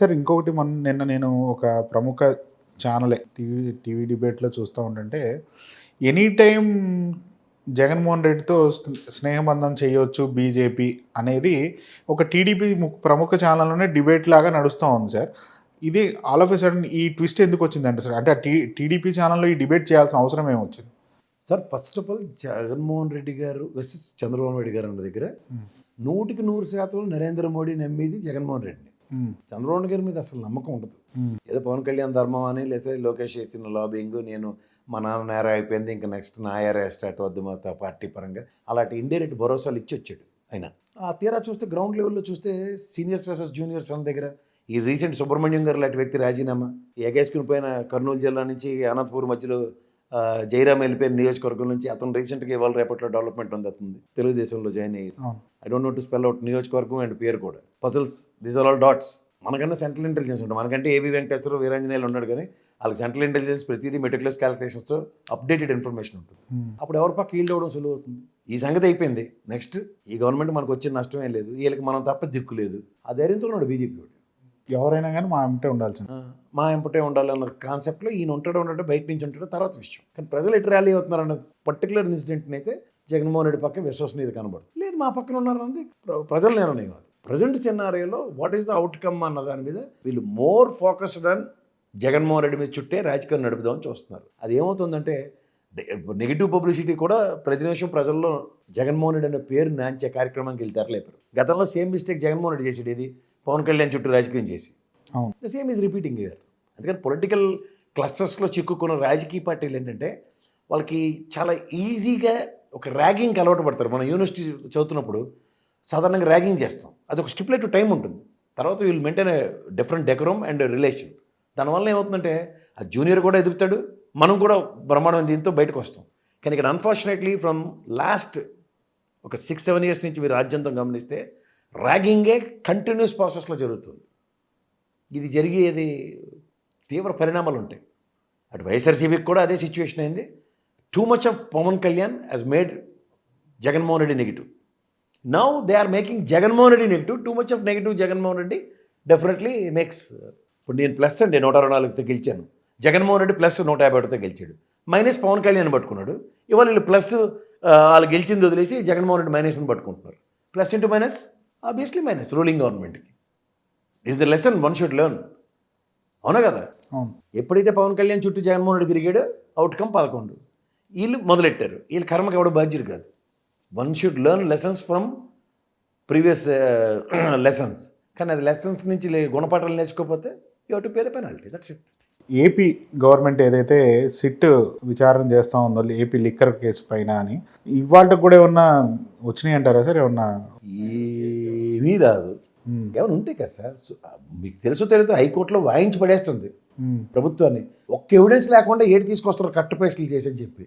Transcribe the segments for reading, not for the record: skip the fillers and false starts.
Sir ఇంకొకటి నిన్న నేను ఒక ప్రముఖ ఛానలే టీవీ డిబేట్‌లో చూస్తా ఉంటుంటే, ఎనీ టైమ్ జగన్మోహన్ రెడ్డితో స్నేహబంధం చేయొచ్చు బీజేపీ అనేది ఒక టీడీపీ ప్రముఖ ఛానల్‌లోనే డిబేట్ లాగా నడుస్తా ఉంది సార్. ఇది ఆల్ ఆఫ్ ఎ సడెన్ ఈ ట్విస్ట్ ఎందుకొచ్చిందంటే సార్? అంటే టీడీపీ ఛానల్‌లో ఈ డిబేట్ చేయాల్సిన అవసరం ఏమొచ్చింది? Sir first of all Jaganmohan Reddy గారు వర్సెస్ చంద్రబాబు నాయుడు గారు ఉన్న దగ్గర 100% నరేంద్ర మోడీ నమ్మేది జగన్మోహన్ రెడ్డిని. చంద్రబాబు నాయుడు గారి మీద అసలు నమ్మకం ఉండదు. ఏదో పవన్ కళ్యాణ్ ధర్మం అని లేదా లోకేష్ చేసిన లాబింగ్, నేను మా నాన్న నేర అయిపోయింది ఇంకా నెక్స్ట్ నా ఏరా స్టార్ట్ వద్దు మా పార్టీ పరంగా అలాంటి ఇండైరెక్ట్ భరోసాలు ఇచ్చి వచ్చాడు ఆయన. ఆ తీరా చూస్తే గ్రౌండ్ లెవెల్లో చూస్తే సీనియర్స్ వర్సెస్ జూనియర్స్ అన్న దగ్గర ఈ రీసెంట్ సుబ్రహ్మణ్యం గారు లాంటి వ్యక్తి రాజీనామా, ఎగేసుకుని పోయిన కర్నూలు జిల్లా నుంచి అనంతపూర్ మధ్యలో జయరామ్ వెళ్ళిపోయిన నియోజకవర్గం నుంచి అతను రీసెంట్గా ఇవాళ రేపట్లో డెవలప్మెంట్ ఉంది తెలుగుదేశంలో జాయిన్ అయ్యి. I don't know to spell out నియోజకవర్గం అండ్ పేరు కూడా puzzles, these are all dots. మనకన్నా సెంట్రల్ ఇంటెలిజెన్స్ ఉంటుంది, మనకంటే ఏబీ వెంకటేశ్వర వీరాంజనేయులు ఉన్నాడు, కానీ వాళ్ళకి సెంట్రల్ ఇంటెలిజెన్స్ ప్రతిదీ మెటిక్యులస్ క్యాలిక్యులేషన్స్తో అప్డేటెడ్ ఇన్ఫర్మేషన్ ఉంటుంది. అప్పుడు ఎవరి పక్క ఈల్డ్ అవ్వడం సులువు అవుతుంది. ఈ సంగతి అయిపోయింది. నెక్స్ట్ ఈ గవర్నమెంట్ మనకు వచ్చిన నష్టమే లేదు, వీళ్ళకి మనం తప్ప దిక్కు లేదు. ఆ ధైర్యంతో ఉన్నాడు బీజేపీ వాడు. ఎవరైనా కానీ మా ఎంటే ఉండాల్సింది, మా ఎంపటే ఉండాలన్న కాన్సెప్ట్లో ఈయన ఉంటాడో బయట నుంచి ఉంటాడో తర్వాత విషయం. కానీ ప్రజలు ఎటు ర్యాలీ అవుతున్నారన్న పర్టికులర్ ఇన్సిడెంట్ని అయితే జగన్మోహన్ రెడ్డి పక్క విశ్వసనీయత కనబడుతుంది. లేదు మా పక్కన ఉన్నారన్నది ప్రజల నిర్ణయం కాదు. ప్రజెంట్ సినారియోలో వాట్ ఈస్ ద అవుట్కమ్ అన్న దాని మీద వీళ్ళు more focused on Jaganmohan Reddy మీద చుట్టే రాజకీయం నడుపుదామని చూస్తున్నారు. అది ఏమవుతుందంటే నెగిటివ్ పబ్లిసిటీ కూడా ప్రతి నిమిషం ప్రజల్లో జగన్మోహన్ రెడ్డి అనే పేరు నాంచే కార్యక్రమానికి వెళ్తారు లేపారు. గతంలో సేమ్ మిస్టేక్ జగన్మోహన్ రెడ్డి చేసాడు, ఇది పవన్ కళ్యాణ్ చుట్టూ రాజకీయం చేసి. The same is repeating year. అందుకని పొలిటికల్ క్లస్టర్స్లో చిక్కుకున్న రాజకీయ పార్టీలు ఏంటంటే వాళ్ళకి చాలా ఈజీగా ఒక ర్యాగింగ్కి అలవాటు పడతారు. మనం యూనివర్సిటీ చదువుతున్నప్పుడు సాధారణంగా ర్యాగింగ్ చేస్తాం, అది ఒక స్టిపులేటివ్ టైం ఉంటుంది. తర్వాత వీళ్ళు మెయింటైన్ డిఫరెంట్ డెకరమ్ అండ్ రిలేషన్. దానివల్ల ఏమవుతుందంటే ఆ జూనియర్ కూడా ఎదుగుతాడు, మనం కూడా బ్రహ్మాండమైన దీంతో బయటకు వస్తాం. కానీ ఇక్కడ అన్ఫార్చునేట్లీ ఫ్రమ్ లాస్ట్ ఒక 6-7 years నుంచి మీరు రాజ్యాంగం గమనిస్తే ర్యాగింగే కంటిన్యూస్ ప్రాసెస్లో జరుగుతుంది. ఇది జరిగేది తీవ్ర పరిణామాలు ఉంటాయి. అటు వైఎస్ఆర్సీపీకి కూడా అదే సిచ్యువేషన్ అయింది. Too much of Pawan Kalyan has made Jaganmohan Reddy negative. Now they are making Jaganmohan Reddy negative. Too much of negative Jaganmohan Reddy definitely makes. ఇప్పుడు నేను ప్లస్ అండి 124తో గెలిచాను, జగన్మోహన్ రెడ్డి ప్లస్ 151తో గెలిచాడు, మైనస్ పవన్ కళ్యాణ్ పట్టుకున్నాడు. ఇవాళ వీళ్ళు ప్లస్ వాళ్ళు గెలిచింది వదిలేసి జగన్మోహన్ రెడ్డి మైనస్ని పట్టుకుంటున్నారు. Plus into minus obviously minus ruling గవర్నమెంట్కి. Is the lesson one should learn. అవునా కదా? ఎప్పుడైతే పవన్ కళ్యాణ్ చుట్టూ జగన్మోహన్ రెడ్డి తిరిగాడో అవుట్కమ్ 11. వీళ్ళు మొదలెట్టారు, వీళ్ళు కర్మకి ఎవడో బాధ్యుడు కాదు. One should learn lessons from previous lessons. కానీ అది లెసన్స్ నుంచి గుణపాఠాలు నేర్చుకోకపోతే you have to pay the penalty. That's it. AP government ఏదైతే సిట్ విచారణ చేస్తూ ఉందో ఏపీ లిక్కర్ కేసు పైన అని, ఇవాళ కూడా ఏమన్నా వచ్చినాయి అంటారా సార్? ఏమన్నా ఏమీ రాదు. ఏమైనా ఉంటాయి కదా సార్, మీకు తెలుసో తెలియదు హైకోర్టులో వాయించి పడేస్తుంది ప్రభుత్వాన్ని. ఒక్క ఎవిడెన్స్ లేకుండా ఏడు తీసుకొస్తున్నారు కట్టు పేస్టులు చేసని చెప్పి.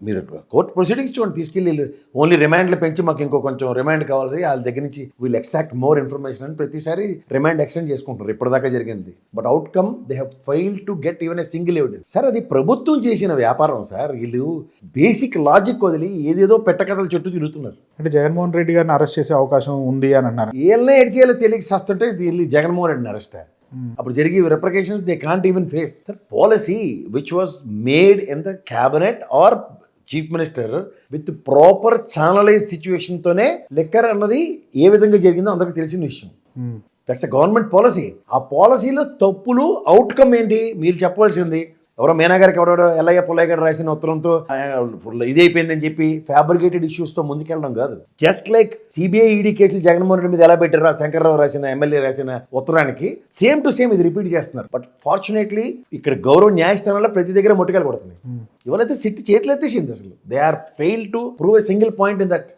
మీరు కోర్టు ప్రొసీడింగ్స్ చూడండి, తీసుకెళ్ళి ఓన్లీ రిమాండ్లు పెంచి మాకు ఇంకో కొంచెం రిమాండ్ కావాలి వాళ్ళ దగ్గర నుంచి, వీళ్ళు ఎక్స్ట్రాక్ట్ మోర్ ఇన్ఫర్మేషన్ అని ప్రతిసారి రిమాండ్ ఎక్స్టెండ్ చేసుకుంటారు. ఇప్పటిదాకా జరిగింది. But outcome they have failed to get even a single evidence. Sir అది ప్రభుత్వం చేసిన వ్యాపారం సార్. వీళ్ళు బేసిక్ లాజిక్ వదిలి ఏదేదో పెట్టకథల చుట్టూ తిరుగుతున్నారు. అంటే జగన్మోహన్ రెడ్డి గారిని అరెస్ట్ చేసే అవకాశం ఉంది అని అన్నారు. వీళ్ళనే ఎడ్ చేయాలో తెలియక సస్తుంటే వీళ్ళు జగన్మోహన్ రెడ్డిని అరెస్ట్ అప్పుడు జరిగే repercussions they can't even face. Policy which was made in the cabinet or chief minister with proper channelise సిచ్యువేషన్తోనే లిక్కర్ అన్నది ఏ విధంగా జరిగిందో అందరికీ తెలిసిన విషయం. That's a government policy. ఆ పాలసీలో తప్పులు అవుట్కమ్ ఏంటి మీరు చెప్పవలసింది. ఎవరో మీనా గారికి ఎవడో ఎల్లయ్య పుల్లయ్య గారు రాసిన ఉత్తరంతో ఇది అయిపోయిందని చెప్పి ఫ్యాబ్రికేటెడ్ ఇష్యూస్తో ముందుకెళ్ళడం కాదు. జస్ట్ లైక్ సిబిఐ ఈడీ కేసులు జగన్మోహన్ రెడ్డి మీద ఎలా పెట్టారో శంకర్రావు రాసిన ఎమ్మెల్యే రాసిన ఉత్తరానికి సేమ్ టు సేమ్ ఇది రిపీట్ చేస్తున్నారు. బట్ ఫార్చునేట్లీ ఇక్కడ గౌరవ న్యాయస్థానంలో ప్రతి దగ్గర ముట్టుకెళ్ళి కొడుతున్నాయి. ఇవాళైతే సిట్ చేతులు ఎత్తేసింది. అసలు they are fail to prove a single point in that.